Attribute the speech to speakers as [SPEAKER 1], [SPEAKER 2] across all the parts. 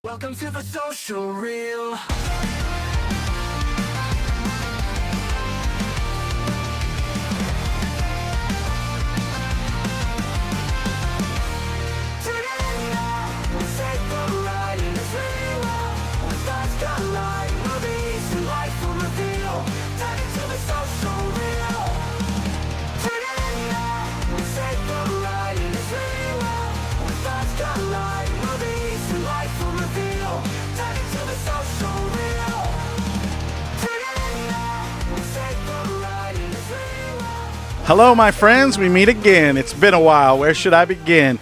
[SPEAKER 1] Welcome to the social reel.
[SPEAKER 2] Hello, my friends. We meet again. It's been a while. Where should I begin?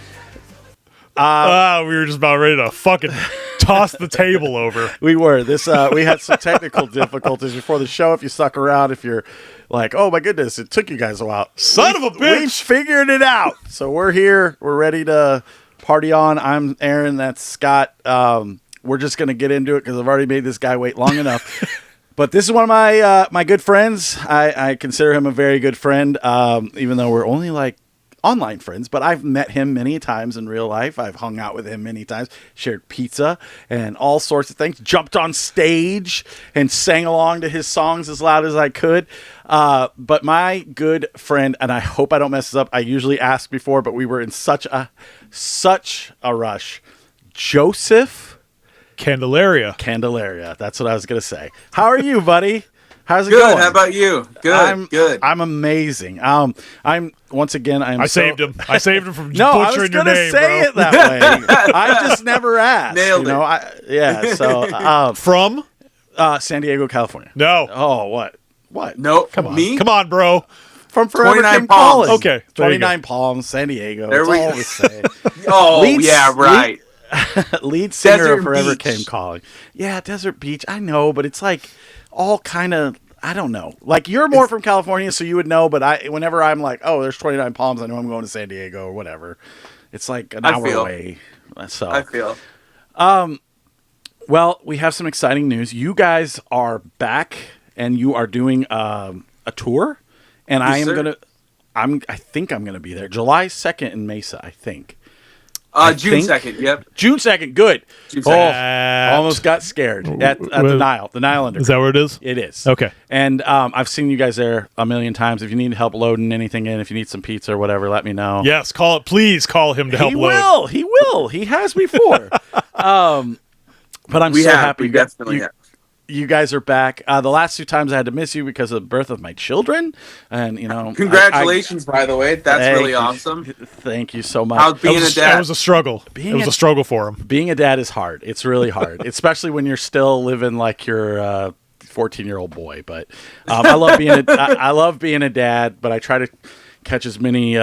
[SPEAKER 3] We were just about ready to fucking toss the table over.
[SPEAKER 2] We were. We had some technical difficulties before the show. If you stuck around, if you're like, oh my goodness, it took you guys a while.
[SPEAKER 3] Son of a bitch.
[SPEAKER 2] We figured it out. So we're here. We're ready to party on. I'm Aaron. That's Scott. We're just going to get into it because I've already made this guy wait long enough. But this is one of my good friends. I consider him a very good friend, even though we're only like online friends. But I've met him many times in real life. I've hung out with him many times, shared pizza and all sorts of things, jumped on stage and sang along to his songs as loud as I could. But my good friend, and I hope I don't mess this up, I usually ask before, but we were in such a rush. Joseph Candelaria. That's what I was going to say. How are you, buddy? How's it going?
[SPEAKER 4] Good. How about you? Good.
[SPEAKER 2] I'm amazing. I
[SPEAKER 3] saved him. I saved him from
[SPEAKER 2] no,
[SPEAKER 3] butchering your name,
[SPEAKER 2] I was going to say it that way. I just never asked.
[SPEAKER 4] Nailed it.
[SPEAKER 2] From San Diego, California.
[SPEAKER 3] No.
[SPEAKER 2] Oh, what?
[SPEAKER 4] No.
[SPEAKER 3] Come on.
[SPEAKER 4] Me?
[SPEAKER 3] Come on, bro.
[SPEAKER 2] From Forever
[SPEAKER 4] 29
[SPEAKER 2] Came
[SPEAKER 4] Palms.
[SPEAKER 2] Calling.
[SPEAKER 3] Okay.
[SPEAKER 2] 29 Palms, San Diego.
[SPEAKER 4] There
[SPEAKER 2] It's
[SPEAKER 4] we
[SPEAKER 2] all
[SPEAKER 4] go.
[SPEAKER 2] the same.
[SPEAKER 4] Oh, yeah, right.
[SPEAKER 2] Lead singer
[SPEAKER 4] Desert
[SPEAKER 2] of Forever
[SPEAKER 4] Beach.
[SPEAKER 2] Came Calling. Yeah, Desert Beach. I know, but it's like all kind of, I don't know. Like you're more from California, so you would know, but whenever I'm like, oh, there's 29 Palms, I know I'm going to San Diego or whatever. It's like an hour away. So
[SPEAKER 4] I feel.
[SPEAKER 2] well, we have some exciting news. You guys are back and you are doing a tour, and
[SPEAKER 4] Yes, sir.
[SPEAKER 2] I think I'm gonna be there July 2nd in Mesa, I think.
[SPEAKER 4] June 2nd, yep.
[SPEAKER 2] June 2nd, good.
[SPEAKER 4] June
[SPEAKER 2] Oh,
[SPEAKER 4] 2nd.
[SPEAKER 2] almost got scared at the Nile Underground.
[SPEAKER 3] Is that where it is?
[SPEAKER 2] It is.
[SPEAKER 3] Okay.
[SPEAKER 2] And I've seen you guys there a million times. If you need help loading anything in, if you need some pizza or whatever, let me know.
[SPEAKER 3] Yes, please call him to help load.
[SPEAKER 2] He will. He has before. But I'm so happy.
[SPEAKER 4] We definitely have.
[SPEAKER 2] You guys are back. The last 2 times I had to miss you because of the birth of my children. And,
[SPEAKER 4] Congratulations, by the way. That's really awesome.
[SPEAKER 2] Thank you so much.
[SPEAKER 4] How's being a dad?
[SPEAKER 3] That was a struggle. It was a struggle for him.
[SPEAKER 2] Being a dad is hard. It's really hard, especially when you're still living like your 14-year-old boy. But I love being a dad, but I try to catch as many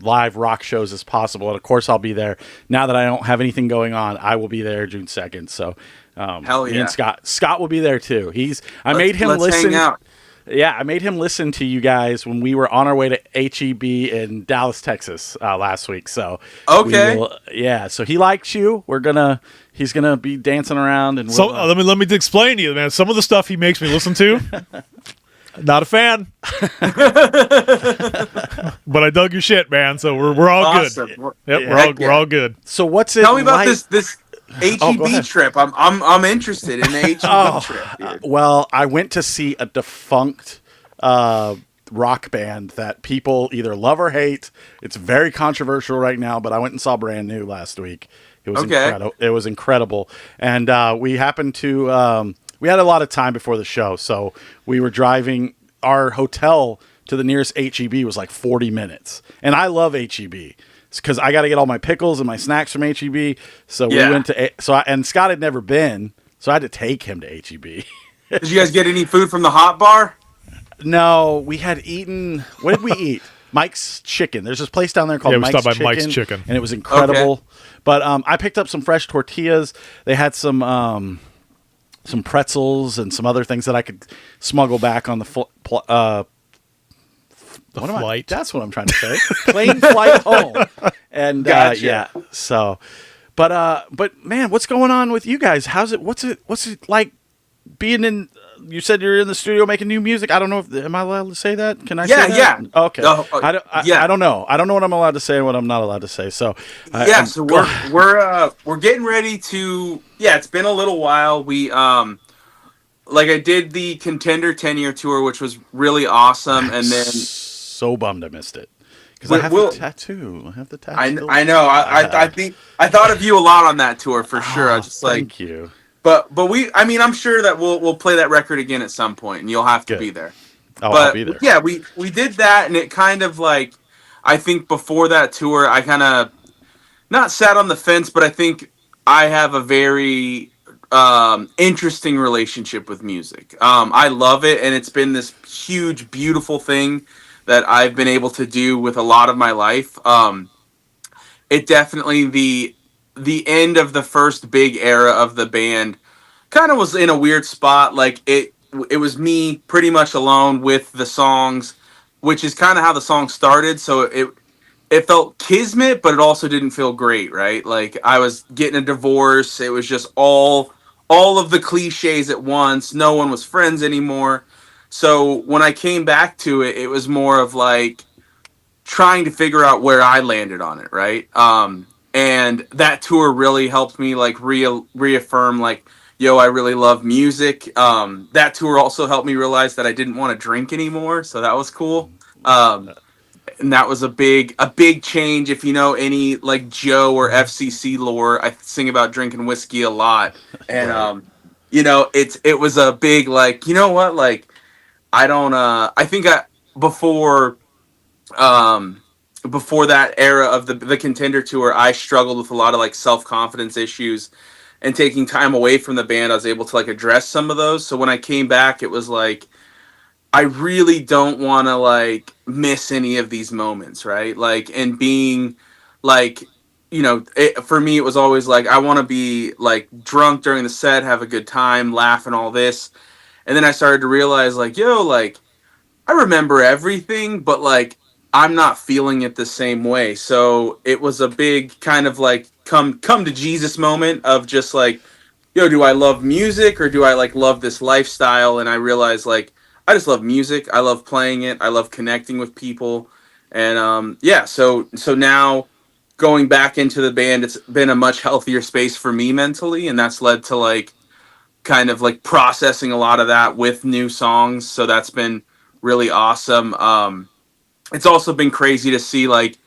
[SPEAKER 2] live rock shows as possible. And, of course, I'll be there. Now that I don't have anything going on, I will be there June 2nd. So
[SPEAKER 4] hell yeah.
[SPEAKER 2] me and Scott will be there, too. I made him listen.
[SPEAKER 4] Hang out.
[SPEAKER 2] Yeah, I made him listen to you guys when we were on our way to HEB in Dallas, Texas last week. So
[SPEAKER 4] okay,
[SPEAKER 2] so he likes you. He's gonna be dancing around and
[SPEAKER 3] So let me explain to you, man. Some of the stuff he makes me listen to, not a fan. But I dug your shit, man. So we're all
[SPEAKER 4] awesome.
[SPEAKER 3] good. Yep, we're all good.
[SPEAKER 2] So what's it?
[SPEAKER 4] Tell me about
[SPEAKER 2] like?
[SPEAKER 4] this
[SPEAKER 2] go
[SPEAKER 4] HEB
[SPEAKER 2] ahead.
[SPEAKER 4] trip. I'm interested in the HEB trip, dude.
[SPEAKER 2] Well, I went to see a defunct rock band that people either love or hate. It's very controversial right now, but I went and saw Brand New last week. It was incredible. It was incredible. And we happened to we had a lot of time before the show, so we were driving. Our hotel to the nearest HEB was like 40 minutes. And I love HEB. Because I got to get all my pickles and my snacks from HEB. So we went to and Scott had never been, so I had to take him to HEB.
[SPEAKER 4] Did you guys get any food from the hot bar?
[SPEAKER 2] No, we had eaten. What did we eat? Mike's Chicken. There's this place down there called
[SPEAKER 3] we
[SPEAKER 2] Mike's
[SPEAKER 3] stopped by
[SPEAKER 2] Chicken.
[SPEAKER 3] Mike's Chicken.
[SPEAKER 2] And it was incredible.
[SPEAKER 4] Okay.
[SPEAKER 2] But I picked up some fresh tortillas. They had some pretzels and some other things that I could smuggle back on the
[SPEAKER 3] flight.
[SPEAKER 2] That's what I'm trying to say. Plane flight home. And
[SPEAKER 4] Gotcha.
[SPEAKER 2] so, but man, what's going on with you guys? What's it like being in, you said you're in the studio making new music. I don't know if, am I allowed to say that? Can I
[SPEAKER 4] Yeah,
[SPEAKER 2] say
[SPEAKER 4] yeah.
[SPEAKER 2] that? Okay.
[SPEAKER 4] Yeah.
[SPEAKER 2] I don't know. I don't know what I'm allowed to say and what I'm not allowed to say. So,
[SPEAKER 4] So we're getting ready to. Yeah, it's been a little while. We like I did the Contender 10-year tour, which was really awesome,
[SPEAKER 2] I'm
[SPEAKER 4] and then
[SPEAKER 2] so bummed I missed it because I have the
[SPEAKER 4] we'll.
[SPEAKER 2] tattoo. I have the tattoo still.
[SPEAKER 4] I know. I think I thought of you a lot on that tour for sure. I
[SPEAKER 2] Oh,
[SPEAKER 4] was just like,
[SPEAKER 2] thank you.
[SPEAKER 4] but we. I mean, I'm sure that we'll play that record again at some point, and you'll have to
[SPEAKER 2] Good.
[SPEAKER 4] be there.
[SPEAKER 2] Oh, I'll
[SPEAKER 4] But
[SPEAKER 2] be there.
[SPEAKER 4] yeah, we did that, and it kind of like I think before that tour, I kind of not sat on the fence, but I think I have a very interesting relationship with music. I love it, and it's been this huge, beautiful thing that I've been able to do with a lot of my life. It definitely the end of the first big era of the band kind of was in a weird spot. Like it was me pretty much alone with the songs, which is kind of how the song started. So it felt kismet, but it also didn't feel great, right? Like I was getting a divorce. It was just all of the cliches at once. No one was friends anymore. So when I came back to it, it was more of like trying to figure out where I landed on it, right? And that tour really helped me like reaffirm like, yo, I really love music. That tour also helped me realize that I didn't want to drink anymore, so that was cool. And that was a big change. If you know any like Joe or FCC lore, I sing about drinking whiskey a lot, and
[SPEAKER 2] Right.
[SPEAKER 4] it was a big like, you know what, like I don't I think I before um before that era of the Contender tour, I struggled with a lot of like self-confidence issues, and taking time away from the band I was able to like address some of those. So when I came back, it was like I really don't want to like miss any of these moments, right? Like, and being like, for me, it was always like I want to be like drunk during the set, have a good time, laugh, and all this. And then I started to realize, like, yo, like I remember everything, but like I'm not feeling it the same way. So it was a big kind of like come to Jesus moment of just like, yo, do I love music or do I like love this lifestyle? And I realized like I just love music. I love playing it. I love connecting with people. And yeah, so now going back into the band, it's been a much healthier space for me mentally, and that's led to like kind of like processing a lot of that with new songs. So that's been really awesome. It's also been crazy to see like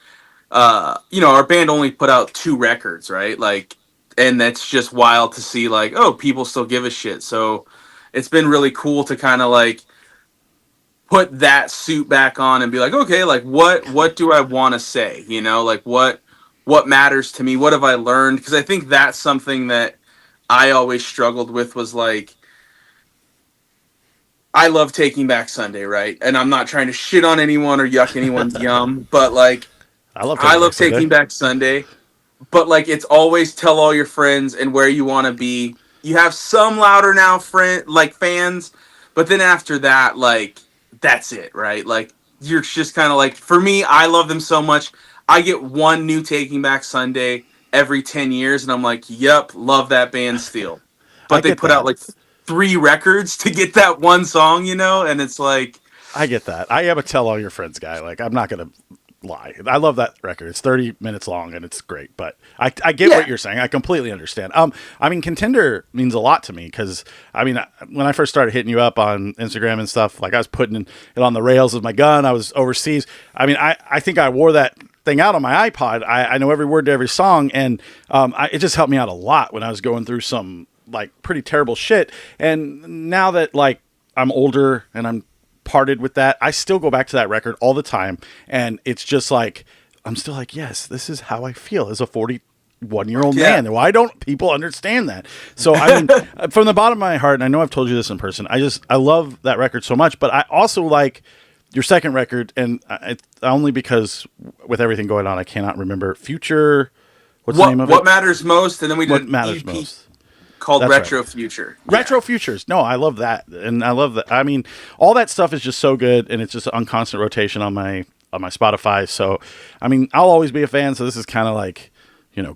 [SPEAKER 4] our band only put out 2 records, right? Like, and that's just wild to see like, oh, people still give a shit. So it's been really cool to kind of like put that suit back on and be like, okay, like what do I want to say? Like what matters to me? What have I learned? Because I think that's something that I always struggled with was like I love Taking Back Sunday, right? And I'm not trying to shit on anyone or yuck anyone's yum, but like
[SPEAKER 2] I love
[SPEAKER 4] I
[SPEAKER 2] Taking Back
[SPEAKER 4] love
[SPEAKER 2] Sunday.
[SPEAKER 4] Taking Back Sunday, but like it's always tell all your friends and where you want to be. You have some louder now fans, but then after that, like that's it, right? Like you're just kind of like for me, I love them so much. I get one new Taking Back Sunday every 10 years, and I'm like, yep, love that band still.
[SPEAKER 2] I
[SPEAKER 4] But they
[SPEAKER 2] get
[SPEAKER 4] put out
[SPEAKER 2] that.
[SPEAKER 4] like 3 records to get that one song, and it's like,
[SPEAKER 2] I get that. I am a tell all your friends guy. Like, I'm not going to lie. I love that record. It's 30 minutes long and it's great. But I get
[SPEAKER 4] yeah,
[SPEAKER 2] what you're saying. I completely understand. I mean, Contender means a lot to me because, I mean, when I first started hitting you up on Instagram and stuff, like I was putting it on the rails with my gun. I was overseas. I mean, I think I wore that thing out on my iPod. I know every word to every song. And it just helped me out a lot when I was going through some like pretty terrible shit. And now that like I'm older and I'm parted with that, I still go back to that record all the time, and it's just like I'm still like, yes, this is how I feel as a 41-year-old
[SPEAKER 4] yeah,
[SPEAKER 2] man. Why don't people understand that? So I mean, from the bottom of my heart, and I know I've told you this in person, I love that record so much, but I also like your second record, and it's only because with everything going on, I cannot remember Future. What's the name of
[SPEAKER 4] what
[SPEAKER 2] it?
[SPEAKER 4] matters most, and then we did
[SPEAKER 2] What
[SPEAKER 4] an
[SPEAKER 2] matters
[SPEAKER 4] EP
[SPEAKER 2] most?
[SPEAKER 4] called
[SPEAKER 2] That's right.
[SPEAKER 4] Retro Future. Yeah.
[SPEAKER 2] Retro Futures. No, I love that, and I love that. I mean, all that stuff is just so good, and it's just on constant rotation on my Spotify. So, I mean, I'll always be a fan. So this is kind of like,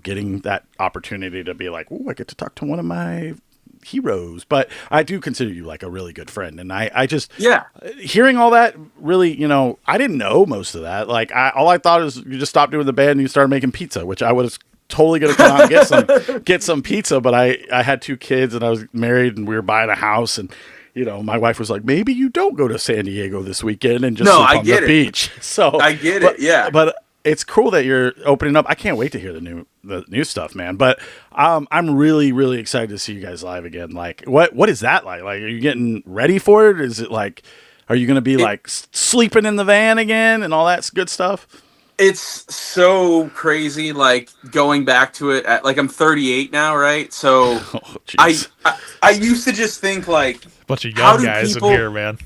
[SPEAKER 2] getting that opportunity to be like, oh, I get to talk to one of my heroes, but I do consider you like a really good friend. And I just,
[SPEAKER 4] Yeah.
[SPEAKER 2] hearing all that really, I didn't know most of that. Like all I thought is you just stopped doing the band and you started making pizza, which I was totally going to come out and get some pizza. But I had 2 kids and I was married and we were buying a house, and my wife was like, maybe you don't go to San Diego this weekend and just sleep on the beach. So
[SPEAKER 4] I get it. Yeah.
[SPEAKER 2] But it's cool that you're opening up. I can't wait to hear the new stuff, man. But I'm really, really excited to see you guys live again. Like, what is that like? Like, are you getting ready for it? Is it like, are you going to be like sleeping in the van again and all that good stuff?
[SPEAKER 4] It's so crazy, like going back to it at, like, I'm 38 now, right? So I used to just think like,
[SPEAKER 3] bunch of young guys in here, man.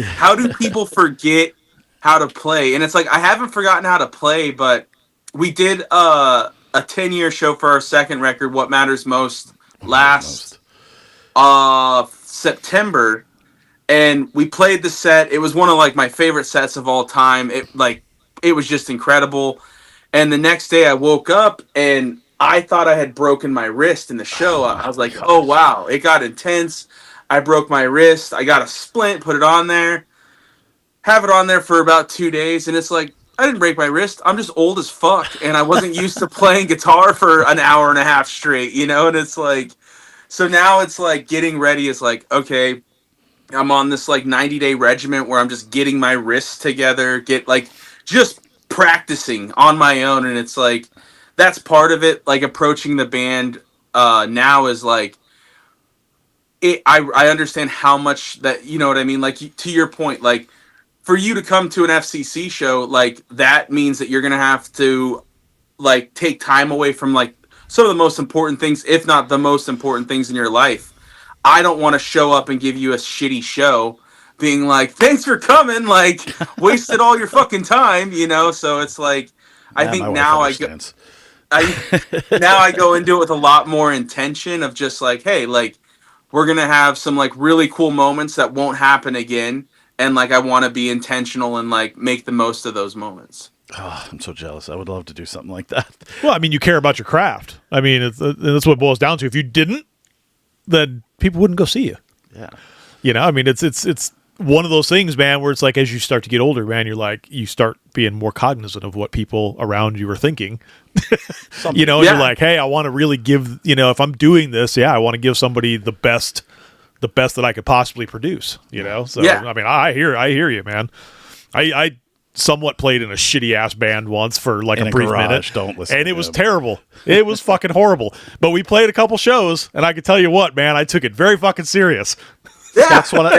[SPEAKER 4] How do people forget how to play? And it's like, I haven't forgotten how to play, but we did a 10-year show for our second record, What Matters Most, last September, and we played the set. It was one of like my favorite sets of all time. It was just incredible. And the next day I woke up and I thought I had broken my wrist in the show. I was like, oh wow, it got intense. I broke my wrist. I got a splint, put it on there, have it on there for about 2 days. And it's like, I didn't break my wrist. I'm just old as fuck. And I wasn't used to playing guitar for an hour and a half straight, And it's like, so now it's like getting ready is like, okay, I'm on this like 90-day regiment where I'm just getting my wrists together, just practicing on my own. And it's like, that's part of it. Like approaching the band now is like, I understand how much that, you know what I mean? Like, to your point, like for you to come to an FCC show, like that means that you're going to have to like take time away from like some of the most important things, if not the most important things in your life. I don't want to show up and give you a shitty show being like, thanks for coming, like wasted all your fucking time, So it's like, I think now I go into it with a lot more intention of just like, hey, like we're going to have some like really cool moments that won't happen again. And like, I want to be intentional and like make the most of those moments.
[SPEAKER 2] Oh, I'm so jealous. I would love to do something like that.
[SPEAKER 3] Well, I mean, you care about your craft. I mean, that's what it boils down to. If you didn't, then people wouldn't go see you.
[SPEAKER 2] Yeah.
[SPEAKER 3] I mean, it's one of those things, man, where it's like, as you start to get older, man, you start being more cognizant of what people around you are thinking. And you're like, hey, I want to really give, if I'm doing this, I want to give somebody the best that I could possibly produce, So, I mean, I hear you, man. I somewhat played in a shitty ass band once for like a brief minute.
[SPEAKER 2] Don't listen.
[SPEAKER 3] And it was terrible. It was fucking horrible. But we played a couple shows, and I can tell you what, man, I took it very fucking serious.
[SPEAKER 4] Yeah, that's what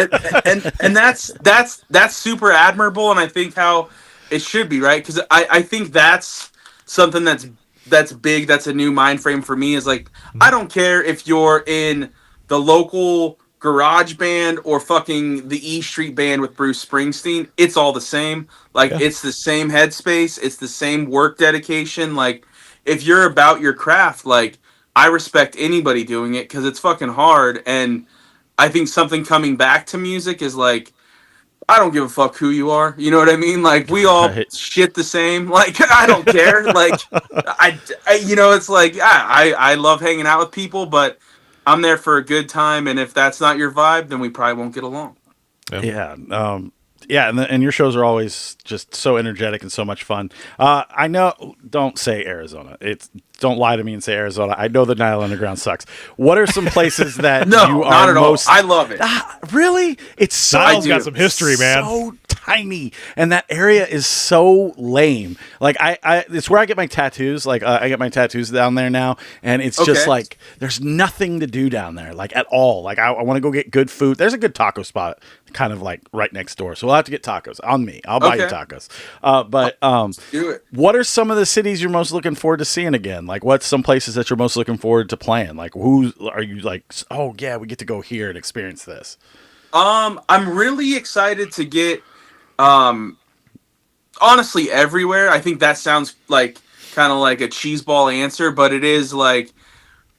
[SPEAKER 4] and that's super admirable, and I think how it should be, right? Because I think that's something that's big. That's a new mind frame for me. Is like, I don't care if you're in the local garage band or fucking the E Street band with Bruce Springsteen. It's all the same. Like, It's the same headspace. It's the same work dedication. Like, if you're about your craft, like, I respect anybody doing it because it's fucking hard. And I think something coming back to music is like, I don't give a fuck who you are. You know what I mean? Like, we all shit the same. Like, I don't care. Like, it's like, I love hanging out with people, but I'm there for a good time. And if that's not your vibe, then we probably won't get along.
[SPEAKER 2] Yeah. And your shows are always just so energetic and so much fun. I know, don't say Arizona. Don't lie to me and say Arizona. I know the Nile Underground sucks. What are some places that
[SPEAKER 4] no,
[SPEAKER 2] you are
[SPEAKER 4] not at
[SPEAKER 2] most...
[SPEAKER 4] all. I love it.
[SPEAKER 2] Really? It's so...
[SPEAKER 3] Nile's got some history, man.
[SPEAKER 2] So tiny. And that area is so lame. Like, it's where I get my tattoos. Like, I get my tattoos down there now. And it's just like, there's nothing to do down there, like, at all. Like, I want to go get good food. There's a good taco spot kind of like right next door. So we'll have to get tacos on me. I'll buy you tacos. But
[SPEAKER 4] do it.
[SPEAKER 2] What are some of the cities you're most looking forward to seeing again? Like, what's some places that you're most looking forward to playing? Like, who are you like, oh yeah, we get to go here and experience this?
[SPEAKER 4] I'm really excited to get, honestly, everywhere. I think that sounds like kind of like a cheeseball answer, but it is like,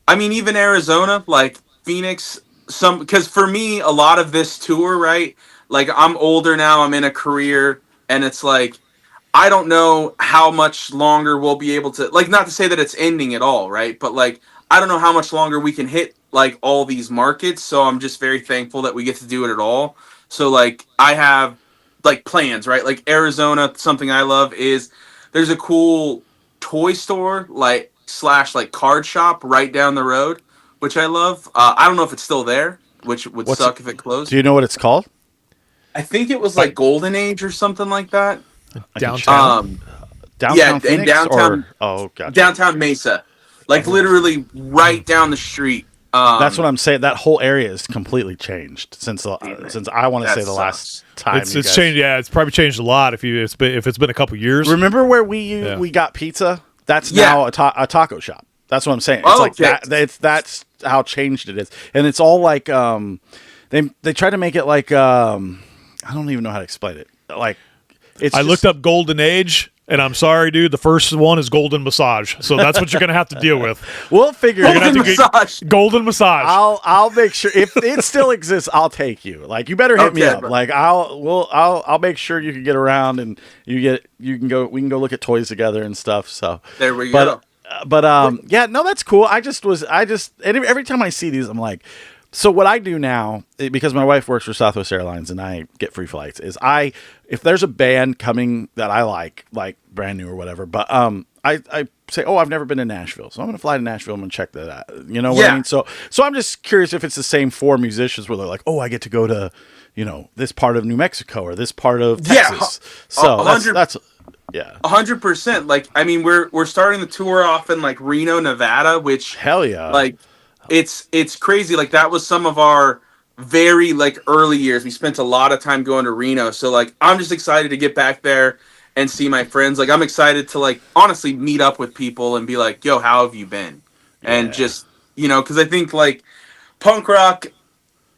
[SPEAKER 4] I mean, even Arizona, like Phoenix, because for me, a lot of this tour, right? Like, I'm older now, I'm in a career, and it's like, I don't know how much longer we'll be able to, like, not to say that it's ending at all, right? But like, I don't know how much longer we can hit like all these markets. So I'm just very thankful that we get to do it at all. So like I have like plans, right? Like Arizona, something I love is there's a cool toy store like slash like card shop right down the road, which I love. I don't know if it's still there, which would
[SPEAKER 2] What's
[SPEAKER 4] suck if it
[SPEAKER 2] Do
[SPEAKER 4] closed.
[SPEAKER 2] you know what it's called?
[SPEAKER 4] I think it was
[SPEAKER 3] But
[SPEAKER 4] like Golden Age or something like that.
[SPEAKER 2] I can check.
[SPEAKER 3] downtown.
[SPEAKER 4] Um, yeah,
[SPEAKER 2] Downtown
[SPEAKER 4] in
[SPEAKER 2] Phoenix or gotcha.
[SPEAKER 4] downtown Mesa, like literally right down the street.
[SPEAKER 2] That's what I'm saying. That whole area is completely changed since since I want to
[SPEAKER 4] that
[SPEAKER 2] say the last
[SPEAKER 4] sucks.
[SPEAKER 2] time.
[SPEAKER 3] It's
[SPEAKER 2] you guys-
[SPEAKER 3] changed. Yeah, it's probably changed a lot if it's been a couple years.
[SPEAKER 2] Remember where we
[SPEAKER 3] Yeah.
[SPEAKER 2] we got pizza? That's
[SPEAKER 4] Yeah.
[SPEAKER 2] now a taco shop. That's what I'm saying. It's
[SPEAKER 4] Oh,
[SPEAKER 2] like
[SPEAKER 4] okay.
[SPEAKER 2] that's how changed it is, and it's all like they try to make it like I don't even know how to explain it. Like it's
[SPEAKER 3] I
[SPEAKER 2] just-
[SPEAKER 3] looked up Golden Age, and I'm sorry, dude. The first one is Golden Massage, so that's what you're gonna have to deal with.
[SPEAKER 2] We'll figure.
[SPEAKER 3] You're gonna have
[SPEAKER 4] Golden
[SPEAKER 3] to get
[SPEAKER 4] Massage.
[SPEAKER 3] Golden Massage.
[SPEAKER 2] I'll make sure if it still exists, I'll take you. Like you better hit me
[SPEAKER 4] Okay,
[SPEAKER 2] up.
[SPEAKER 4] bro.
[SPEAKER 2] Like I'll make sure you can get around and you can go. We can go look at toys together and stuff. So
[SPEAKER 4] There we
[SPEAKER 2] but,
[SPEAKER 4] go.
[SPEAKER 2] yeah, no, that's cool. I just every time I see these, I'm like, so what I do now, because my wife works for Southwest Airlines and I get free flights, is if there's a band coming that I like brand new or whatever, but I say, oh, I've never been to Nashville, so I'm gonna fly to Nashville. I'm gonna check that out. You know what I
[SPEAKER 4] Yeah.
[SPEAKER 2] mean? So I'm just curious if it's the same for musicians where they're like, oh, I get to go to, this part of New Mexico or this part of
[SPEAKER 4] Yeah,
[SPEAKER 2] Texas. So
[SPEAKER 4] 100
[SPEAKER 2] that's yeah,
[SPEAKER 4] 100%. Like I mean, we're starting the tour off in like Reno, Nevada, which
[SPEAKER 2] hell yeah,
[SPEAKER 4] like it's crazy. Like that was some of our very like early years. We spent a lot of time going to Reno, so like I'm just excited to get back there and see my friends. Like I'm excited to like honestly meet up with people and be like, yo, how have you been? And
[SPEAKER 2] Yeah.
[SPEAKER 4] just because I think like punk rock,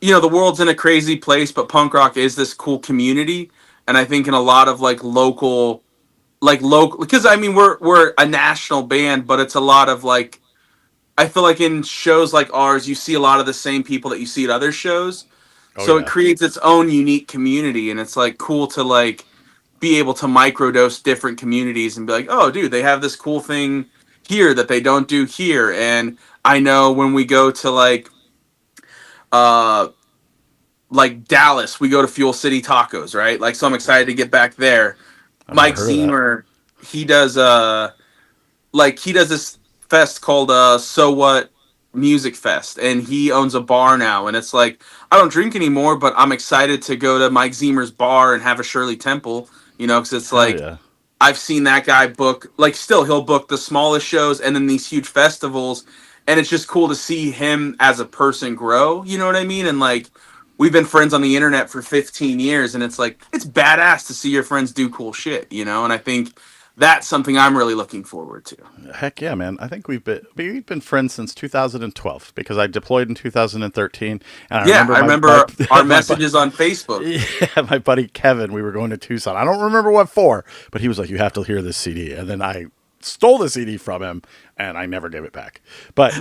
[SPEAKER 4] the world's in a crazy place, but punk rock is this cool community. And I think in a lot of like local, because I mean we're a national band, but it's a lot of like I feel like in shows like ours, you see a lot of the same people that you see at other shows.
[SPEAKER 2] Oh,
[SPEAKER 4] So
[SPEAKER 2] yeah.
[SPEAKER 4] it creates its own unique community, and it's like cool to like be able to microdose different communities and be like, oh, dude, they have this cool thing here that they don't do here. And I know when we go to like Dallas, we go to Fuel City Tacos, right? Like, so I'm excited to get back there.
[SPEAKER 2] I've
[SPEAKER 4] Mike
[SPEAKER 2] never heard of that.
[SPEAKER 4] Zemer, he does this fest called So What Music Fest, and he owns a bar now. And it's like I don't drink anymore, but I'm excited to go to Mike Zemer's bar and have a Shirley Temple, because it's
[SPEAKER 2] Hell
[SPEAKER 4] like
[SPEAKER 2] yeah.
[SPEAKER 4] I've seen that guy book, like, still he'll book the smallest shows and then these huge festivals, and it's just cool to see him as a person grow. You know what I mean? And like we've been friends on the internet for 15 years, and it's like it's badass to see your friends do cool shit, and I think that's something I'm really looking forward to.
[SPEAKER 2] Heck yeah, man! I think we've been friends since 2012 because I deployed in 2013, and
[SPEAKER 4] I remember our
[SPEAKER 2] my
[SPEAKER 4] messages on Facebook.
[SPEAKER 2] yeah, my buddy Kevin. We were going to Tucson. I don't remember what for, but he was like, "You have to hear this CD," and then I stole the CD from him, and I never gave it back. But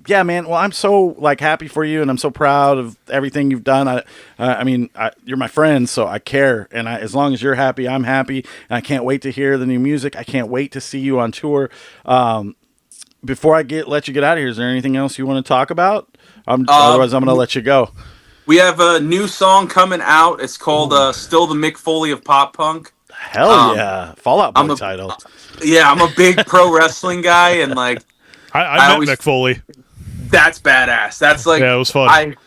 [SPEAKER 2] yeah, man. Well, I'm so like happy for you, and I'm so proud of everything you've done. I mean, you're my friend, so I care, and as long as you're happy, I'm happy, and I can't wait to hear the new music. I can't wait to see you on tour. Before I let you get out of here, is there anything else you want to talk about? Otherwise, I'm going to let you go.
[SPEAKER 4] We have a new song coming out. It's called "Still the Mick Foley of Pop Punk."
[SPEAKER 2] Hell yeah, Fallout Boy
[SPEAKER 4] I'm a-
[SPEAKER 2] title.
[SPEAKER 4] Yeah, I'm a big pro wrestling guy, and like
[SPEAKER 3] I met
[SPEAKER 4] always-
[SPEAKER 3] Mick Foley.
[SPEAKER 4] that's badass. That's like
[SPEAKER 3] Yeah, it was fun.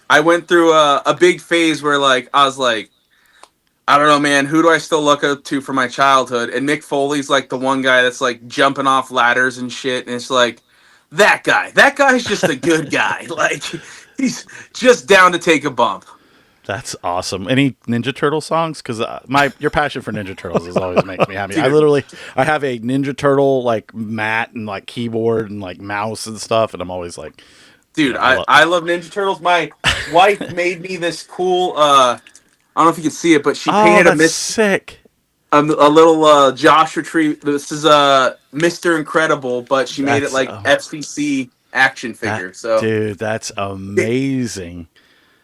[SPEAKER 4] I went through a big phase where like I was like, I don't know, man, who do I still look up to from my childhood? And Mick Foley's like the one guy that's like jumping off ladders and shit, and it's like that guy. That guy's just a good guy. Like he's just down to take a bump.
[SPEAKER 2] That's awesome. Any Ninja Turtle songs? Because your passion for Ninja Turtles is always makes me happy. I have a Ninja Turtle like mat and like keyboard and like mouse and stuff, and I'm always like,
[SPEAKER 4] Dude,
[SPEAKER 2] yeah,
[SPEAKER 4] I love Ninja Turtles. My wife made me this cool. I don't know if you can see it, but she painted
[SPEAKER 2] that's sick.
[SPEAKER 4] a little Joshua Tree. This is Mr. Incredible, but she made it
[SPEAKER 2] That's,
[SPEAKER 4] like FCC action figure. So
[SPEAKER 2] Dude, that's amazing.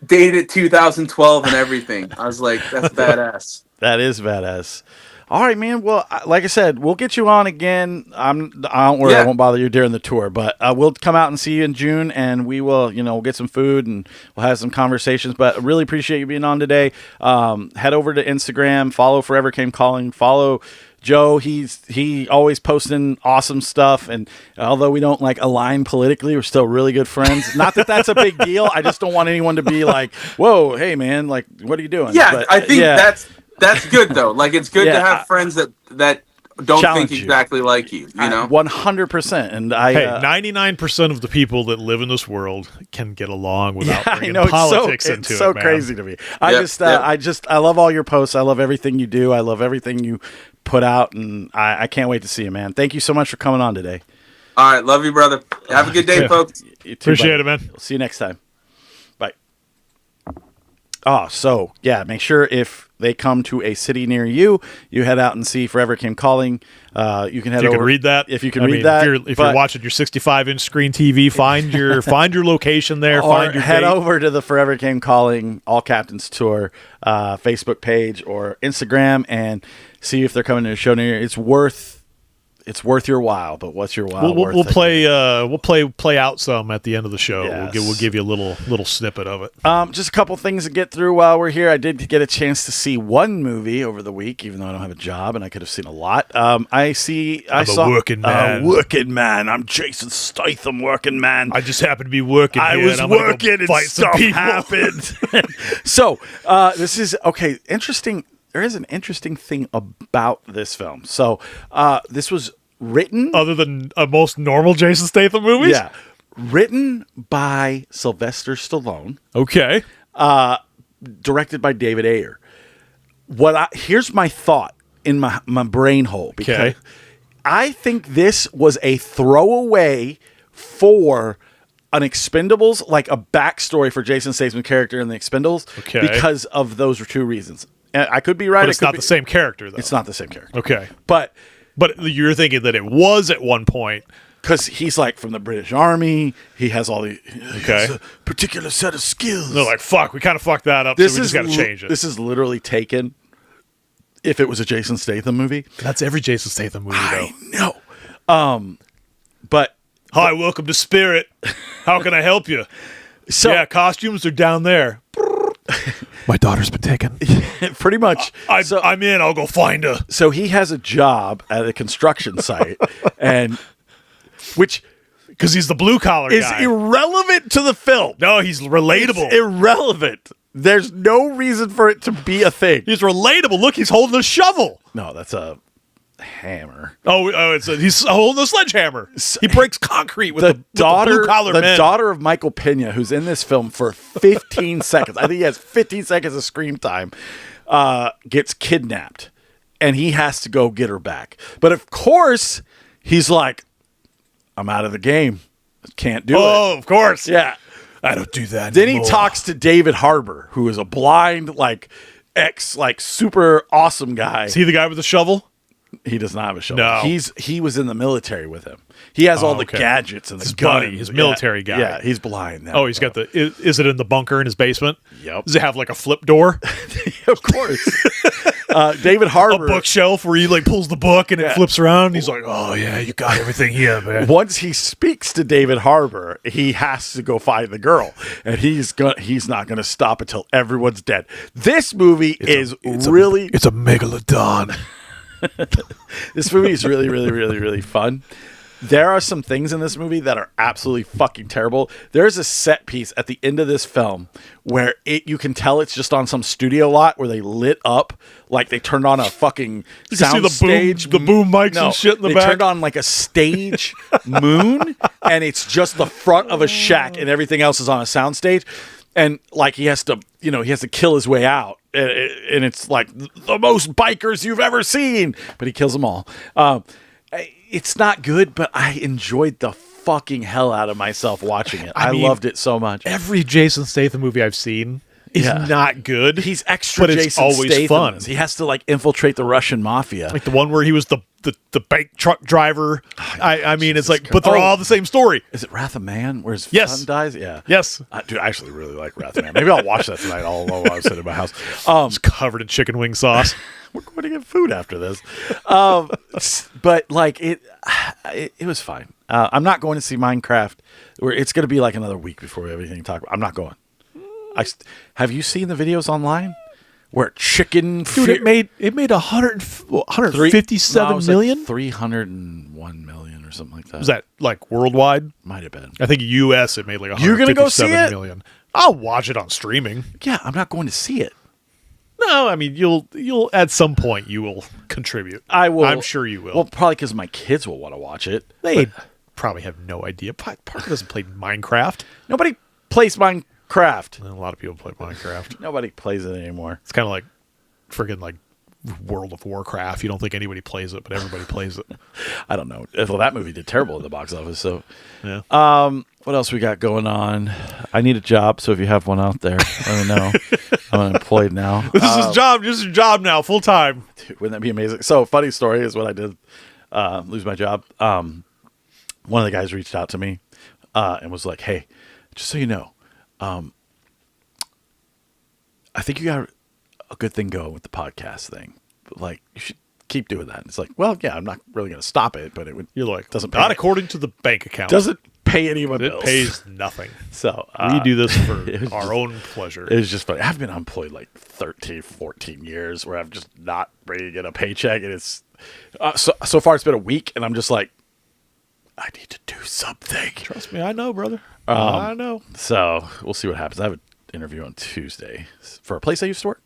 [SPEAKER 4] dated 2012 and everything. I was like, that's badass.
[SPEAKER 2] That is badass. All right, man. Well, like I said, we'll get you on again. I don't worry, I won't bother you during the tour, but we'll come out and see you in June, and we will, we'll get some food and we'll have some conversations. But I really appreciate you being on today. Head over to Instagram, follow Forever Came Calling, follow Joe. He always posting awesome stuff, and although we don't align politically, we're still really good friends. Not that that's a big deal. I just don't want anyone to be like, "Whoa, hey man, what are you doing?"
[SPEAKER 4] Yeah,
[SPEAKER 2] but,
[SPEAKER 4] I think that's good though. It's good to have friends that don't think exactly like you.
[SPEAKER 2] 100%. And
[SPEAKER 3] 99% of the people that live in this world can get along without bringing politics into it.
[SPEAKER 2] It's so crazy to me. I love all your posts. I love everything you do. I love everything you put out, and I can't wait to see you, man. Thank you so much for coming on today.
[SPEAKER 4] All right, love you, brother. Have a good day, folks.
[SPEAKER 2] You too,
[SPEAKER 3] appreciate it, man.
[SPEAKER 2] We'll see you next time. Bye. Oh, so yeah, make sure if they come to a city near you, you head out and see Forever Came Calling. You can head over.
[SPEAKER 3] Can read that.
[SPEAKER 2] If you can read that.
[SPEAKER 3] If you're watching your 65-inch screen TV, find your location there.
[SPEAKER 2] Or
[SPEAKER 3] find your
[SPEAKER 2] head
[SPEAKER 3] date.
[SPEAKER 2] over to the Forever Came Calling All Captains Tour Facebook page or Instagram and see if they're coming to a show near you. It's worth your while, but what's your while?
[SPEAKER 3] We'll play out some at the end of the show.
[SPEAKER 2] Yes.
[SPEAKER 3] We'll give you a little snippet of it.
[SPEAKER 2] Just a couple things to get through while we're here. I did get a chance to see one movie over the week, even though I don't have a job and I could have seen a lot.
[SPEAKER 3] I'm a working man.
[SPEAKER 2] Working man. I'm Jason Statham, working man.
[SPEAKER 3] I just happened to be working.
[SPEAKER 2] I
[SPEAKER 3] here,
[SPEAKER 2] was
[SPEAKER 3] and
[SPEAKER 2] working
[SPEAKER 3] and
[SPEAKER 2] stuff happened. So this is interesting. There is an interesting thing about this film. So this was written...
[SPEAKER 3] Other than a most normal Jason Statham movies?
[SPEAKER 2] Yeah. Written by Sylvester Stallone.
[SPEAKER 3] Okay.
[SPEAKER 2] Directed by David Ayer. Here's my thought in my brain hole. Because I think this was a throwaway for an Expendables, a backstory for Jason Statham's character in the Expendables.
[SPEAKER 3] Okay.
[SPEAKER 2] Because of those two reasons. I could be right.
[SPEAKER 3] But it's not the same character, though.
[SPEAKER 2] It's not the same character.
[SPEAKER 3] Okay.
[SPEAKER 2] But
[SPEAKER 3] you're thinking that it was at one point.
[SPEAKER 2] Because he's from the British Army. He has all the... has a particular set of skills.
[SPEAKER 3] They're like, fuck, we kind of fucked that up, so we just got to change it.
[SPEAKER 2] This is literally taken if it was a Jason Statham movie.
[SPEAKER 3] That's every Jason Statham movie, though.
[SPEAKER 2] I know. But...
[SPEAKER 3] Hi, welcome to Spirit. How can I help you?
[SPEAKER 2] So,
[SPEAKER 3] costumes are down there. My daughter's been taken.
[SPEAKER 2] Pretty much.
[SPEAKER 3] I'm in. I'll go find her.
[SPEAKER 2] So he has a job at a construction site,
[SPEAKER 3] because he's the blue collar
[SPEAKER 2] is
[SPEAKER 3] guy.
[SPEAKER 2] irrelevant to the film.
[SPEAKER 3] No, he's relatable.
[SPEAKER 2] It's irrelevant. There's no reason for it to be a thing.
[SPEAKER 3] He's relatable. Look, he's holding a shovel.
[SPEAKER 2] No, that's a hammer.
[SPEAKER 3] He's holding a sledgehammer. He breaks concrete with the blue collar men.
[SPEAKER 2] The daughter of Michael Pena, who's in this film for 15 seconds. I think he has 15 seconds of screen time. Gets kidnapped, and he has to go get her back. But of course, he's like, "I'm out of the game. Can't do it."
[SPEAKER 3] Oh, of course.
[SPEAKER 2] Yeah,
[SPEAKER 3] I don't do that.
[SPEAKER 2] Then
[SPEAKER 3] anymore.
[SPEAKER 2] he talks to David Harbour, who is a blind, super awesome guy.
[SPEAKER 3] Is he the guy with the shovel?
[SPEAKER 2] He does not have a shovel.
[SPEAKER 3] No.
[SPEAKER 2] He was in the military with him. He has all the gadgets and the guns.
[SPEAKER 3] Buddy, his military guy.
[SPEAKER 2] Yeah, he's blind now.
[SPEAKER 3] Oh, he's got is it in the bunker in his basement?
[SPEAKER 2] Yep.
[SPEAKER 3] Does it have a flip door?
[SPEAKER 2] Of course. David Harbour.
[SPEAKER 3] A bookshelf where he pulls the book and it flips around. And he's like, "Oh yeah, you got everything here, man."
[SPEAKER 2] Once he speaks to David Harbour, he has to go find the girl, and he's not gonna stop until everyone's dead. This movie it's a
[SPEAKER 3] megalodon.
[SPEAKER 2] This movie is really, really, really, really fun. There are some things in this movie that are absolutely fucking terrible. There's a set piece at the end of this film where you can tell it's just on some studio lot where they lit up, they turned on a fucking sound stage.
[SPEAKER 3] The boom mics and shit in the back.
[SPEAKER 2] They turned on a stage moon, and it's just the front of a shack, and everything else is on a sound stage. And he has to kill his way out. And it's the most bikers you've ever seen, but he kills them all. It's not good, but I enjoyed the fucking hell out of myself watching it. I loved it so much.
[SPEAKER 3] Every Jason Statham movie I've seen is not good.
[SPEAKER 2] He's extra
[SPEAKER 3] but it's
[SPEAKER 2] Jason
[SPEAKER 3] always
[SPEAKER 2] Statham.
[SPEAKER 3] fun.
[SPEAKER 2] He has to like infiltrate the Russian mafia.
[SPEAKER 3] Like the one where he was the bank truck driver. I mean, it's like,
[SPEAKER 2] Christ.
[SPEAKER 3] but they're all the same story.
[SPEAKER 2] Is it Wrath of Man where his
[SPEAKER 3] Yes.
[SPEAKER 2] son dies? Yeah.
[SPEAKER 3] Yes.
[SPEAKER 2] Dude, I actually really like Wrath of Man. Maybe I'll watch that tonight all alone while I was sitting in my house.
[SPEAKER 3] It's covered in chicken wing sauce.
[SPEAKER 2] We're going to get food after this. But like it was fine. I'm not going to see Minecraft. It's going to be like another week before we have anything to talk about. I'm not going. Have you seen the videos online where chicken?
[SPEAKER 3] Dude, it made 157 million.
[SPEAKER 2] 301 million or something like that.
[SPEAKER 3] Was that like worldwide?
[SPEAKER 2] Might have been.
[SPEAKER 3] I think U.S. it made like 157
[SPEAKER 2] You're gonna go see it?
[SPEAKER 3] million. I'll watch it on streaming.
[SPEAKER 2] Yeah, I'm not going to see it.
[SPEAKER 3] No, I mean you'll at some point you will contribute.
[SPEAKER 2] I will.
[SPEAKER 3] I'm sure you will.
[SPEAKER 2] Well, probably because my kids will want to watch it.
[SPEAKER 3] They probably have no idea. Parker doesn't play Minecraft.
[SPEAKER 2] Nobody plays Minecraft.
[SPEAKER 3] A lot of people play Minecraft.
[SPEAKER 2] Nobody plays it anymore.
[SPEAKER 3] It's kind of like friggin' like World of Warcraft. You don't think anybody plays it, but everybody plays it.
[SPEAKER 2] I don't know. Well, that movie did terrible at the box office. So,
[SPEAKER 3] Yeah.
[SPEAKER 2] what else we got going on? I need a job. So if you have one out there, let me know. I'm unemployed now.
[SPEAKER 3] This is his job. This is your job now, full time.
[SPEAKER 2] Dude, wouldn't that be amazing? So, funny story is when I did lose my job. One of the guys reached out to me and was like, "Hey, just so you know, I think you got a good thing going with the podcast thing. But, like, you should keep doing that." And it's like, well, yeah, I'm not really going to stop it, but it would.
[SPEAKER 3] You're like,
[SPEAKER 2] doesn't
[SPEAKER 3] not
[SPEAKER 2] pay,
[SPEAKER 3] according to the bank account.
[SPEAKER 2] doesn't pay any of my
[SPEAKER 3] It
[SPEAKER 2] bills.
[SPEAKER 3] pays nothing.
[SPEAKER 2] So
[SPEAKER 3] We do this for
[SPEAKER 2] was
[SPEAKER 3] our
[SPEAKER 2] just-
[SPEAKER 3] own pleasure.
[SPEAKER 2] It was just funny. I've been unemployed like 13, 14 years where I'm just not bringing in a paycheck. And it's so far it's been a week and I'm just like, I need to do something.
[SPEAKER 3] Trust me, I know, brother. I know.
[SPEAKER 2] So we'll see what happens. I have an interview on Tuesday for a place I used to work.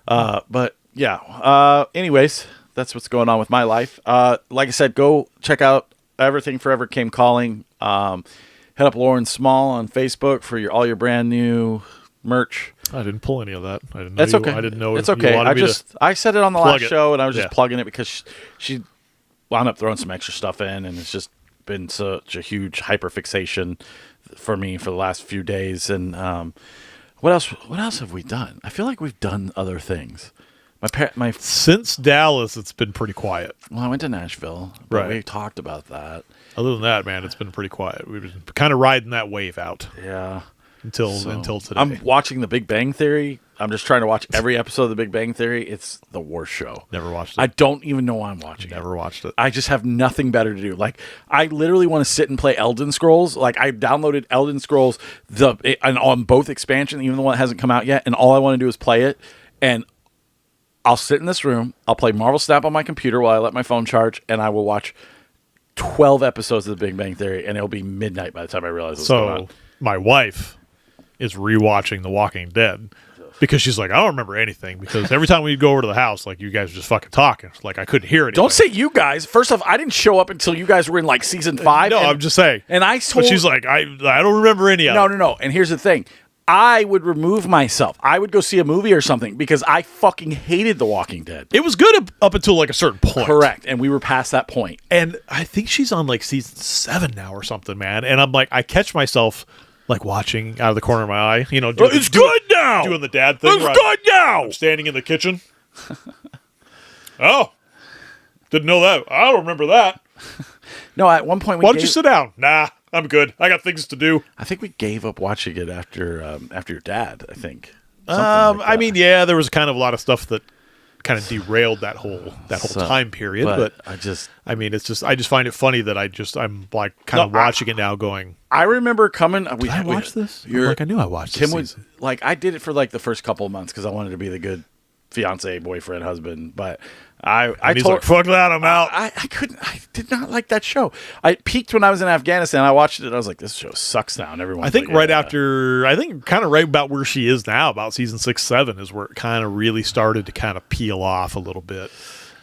[SPEAKER 2] But yeah, anyways, that's what's going on with my life. Like I said, go check out Everything Forever Came Calling. Hit up Lauren Small on Facebook for all your brand new merch.
[SPEAKER 3] I didn't pull any of that. I didn't know.
[SPEAKER 2] That's okay.
[SPEAKER 3] I didn't know.
[SPEAKER 2] It's
[SPEAKER 3] you
[SPEAKER 2] okay.
[SPEAKER 3] wanted me to
[SPEAKER 2] I said it on the
[SPEAKER 3] plug
[SPEAKER 2] last
[SPEAKER 3] it.
[SPEAKER 2] show, and I was just
[SPEAKER 3] Yeah.
[SPEAKER 2] plugging it because she wound up throwing some extra stuff in, and it's just been such a huge hyperfixation for me for the last few days. And what else? What else have we done? I feel like we've done other things. My
[SPEAKER 3] Since Dallas, it's been pretty quiet.
[SPEAKER 2] well, I went to Nashville. But
[SPEAKER 3] Right.
[SPEAKER 2] We talked about that.
[SPEAKER 3] Other than that, man, it's been pretty quiet. We've been kind of riding that wave out
[SPEAKER 2] Yeah.
[SPEAKER 3] until today.
[SPEAKER 2] I'm watching The Big Bang Theory. I'm just trying to watch every episode of The Big Bang Theory. It's the worst show.
[SPEAKER 3] Never watched it.
[SPEAKER 2] I don't even know why I'm watching it.
[SPEAKER 3] Never watched it.
[SPEAKER 2] I just have nothing better to do. Like, I literally want to sit and play Elden Scrolls. Like, I downloaded Elden Scrolls and on both expansion, even the one that hasn't come out yet, and all I want to do is play it. And I'll sit in this room, I'll play Marvel Snap on my computer while I let my phone charge, and I will watch 12 episodes of The Big Bang Theory, and it'll be midnight by the time I realize what's going on.
[SPEAKER 3] So my wife is rewatching The Walking Dead because she's like, I don't remember anything because every time we'd go over to the house, like you guys were just fucking talking. Like I couldn't hear anything.
[SPEAKER 2] Don't say you guys. First off, I didn't show up until you guys were in like season 5.
[SPEAKER 3] No,
[SPEAKER 2] and,
[SPEAKER 3] I'm just saying.
[SPEAKER 2] And I told.
[SPEAKER 3] But she's like, I don't remember any of it.
[SPEAKER 2] No. And here's the thing. I would remove myself. I would go see a movie or something because I fucking hated The Walking Dead.
[SPEAKER 3] It was good up until like a certain point.
[SPEAKER 2] Correct. And we were past that point.
[SPEAKER 3] And I think she's on like season 7 now or something, man. And I'm like, I catch myself like watching out of the corner of my eye, you know, doing the dad thing.
[SPEAKER 2] It's good now.
[SPEAKER 3] I'm standing in the kitchen. Oh, didn't know that. I don't remember that.
[SPEAKER 2] No, at one point we
[SPEAKER 3] Why don't you sit down? Nah, I'm good. I got things to do.
[SPEAKER 2] I think we gave up watching it after your dad, I think. Something like
[SPEAKER 3] I
[SPEAKER 2] that.
[SPEAKER 3] mean, yeah, there was kind of a lot of stuff that kind of derailed that whole time period. But
[SPEAKER 2] I just
[SPEAKER 3] I just find it funny that I'm like kind of watching it now, going,
[SPEAKER 2] I remember coming.
[SPEAKER 3] did I watch this? I'm
[SPEAKER 2] You're,
[SPEAKER 3] like, I knew I watched
[SPEAKER 2] Tim
[SPEAKER 3] this
[SPEAKER 2] was
[SPEAKER 3] season.
[SPEAKER 2] like, I did it for like the first couple of months because I wanted to be the good fiance, boyfriend, husband. But I
[SPEAKER 3] He's
[SPEAKER 2] told
[SPEAKER 3] like, fuck that, I'm out.
[SPEAKER 2] I couldn't. I did not like that show. I peaked when I was in Afghanistan. I watched it. And I was like, this show sucks now. And everyone.
[SPEAKER 3] I think right about where she is now, about season 6, 7 is where it kind of really started to kind of peel off a little bit.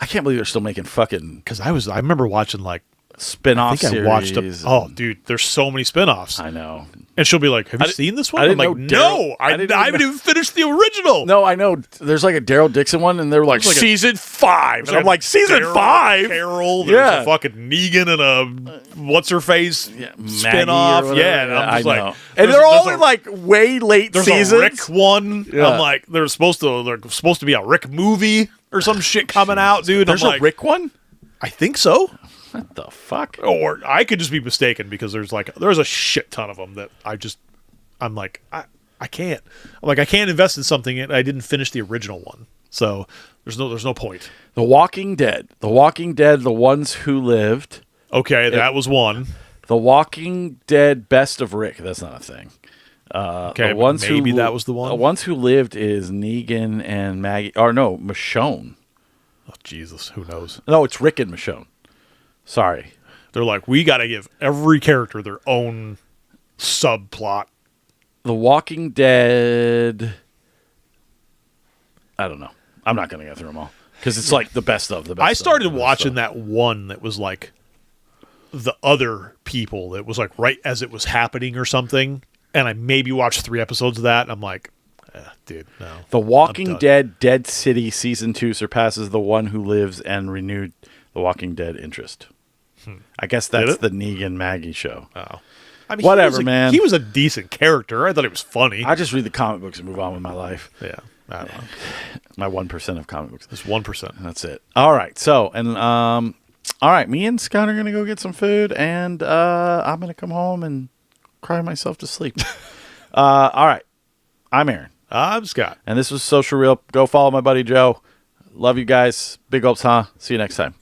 [SPEAKER 2] I can't believe they're still making fucking.
[SPEAKER 3] Because I remember watching like
[SPEAKER 2] spin-off
[SPEAKER 3] I
[SPEAKER 2] series.
[SPEAKER 3] watched them. Oh, dude, there's so many spin-offs.
[SPEAKER 2] I know.
[SPEAKER 3] And she'll be like, have you seen this one?
[SPEAKER 2] I
[SPEAKER 3] I'm
[SPEAKER 2] didn't
[SPEAKER 3] like,
[SPEAKER 2] know
[SPEAKER 3] no, I haven't even finished the original.
[SPEAKER 2] No, I know. There's like a Daryl Dixon one, and they're like, season 5. And I'm like, season 5?
[SPEAKER 3] Carol, there's a fucking Negan and a what's-her-face spin-off. Yeah, and I'm just like...
[SPEAKER 2] And they're all in like way late seasons.
[SPEAKER 3] There's a Rick one. Yeah. I'm like, there's supposed to be a Rick movie or some shit coming out, dude.
[SPEAKER 2] There's a Rick one?
[SPEAKER 3] I think so.
[SPEAKER 2] What the fuck?
[SPEAKER 3] Or I could just be mistaken because there's a shit ton of them that I'm like, I can't. I'm like, I can't invest in something and I didn't finish the original one. So there's no point.
[SPEAKER 2] The Walking Dead. The Walking Dead, The Ones Who Lived.
[SPEAKER 3] Okay, that was one.
[SPEAKER 2] The Walking Dead Best of Rick. That's not a thing.
[SPEAKER 3] Okay,
[SPEAKER 2] the ones
[SPEAKER 3] maybe
[SPEAKER 2] who,
[SPEAKER 3] that was the one.
[SPEAKER 2] The Ones Who Lived is Negan and Maggie. Or no, Michonne.
[SPEAKER 3] Oh, Jesus, who knows?
[SPEAKER 2] No, it's Rick and Michonne. Sorry.
[SPEAKER 3] They're like, we got to give every character their own subplot.
[SPEAKER 2] The Walking Dead. I don't know. I'm not going to go through them all because it's like the best of the best.
[SPEAKER 3] I started watching that one that was like the other people that was like right as it was happening or something, and I maybe watched 3 episodes of that. And I'm like, dude, no.
[SPEAKER 2] The Walking Dead Dead City Season 2 surpasses The One Who Lives and renewed The Walking Dead interest. I guess that's the Negan Maggie show.
[SPEAKER 3] Oh. I mean,
[SPEAKER 2] whatever, man.
[SPEAKER 3] He was a decent character. I thought it was funny.
[SPEAKER 2] I just read the comic books and move on with my life.
[SPEAKER 3] Yeah. I don't know.
[SPEAKER 2] My 1% of comic books.
[SPEAKER 3] It's 1%.
[SPEAKER 2] That's it. All right. So, all right. Me and Scott are going to go get some food, and I'm going to come home and cry myself to sleep. All right. I'm Aaron.
[SPEAKER 3] I'm Scott.
[SPEAKER 2] And this was Social Real. Go follow my buddy Joe. Love you guys. Big gulps, huh? See you next time.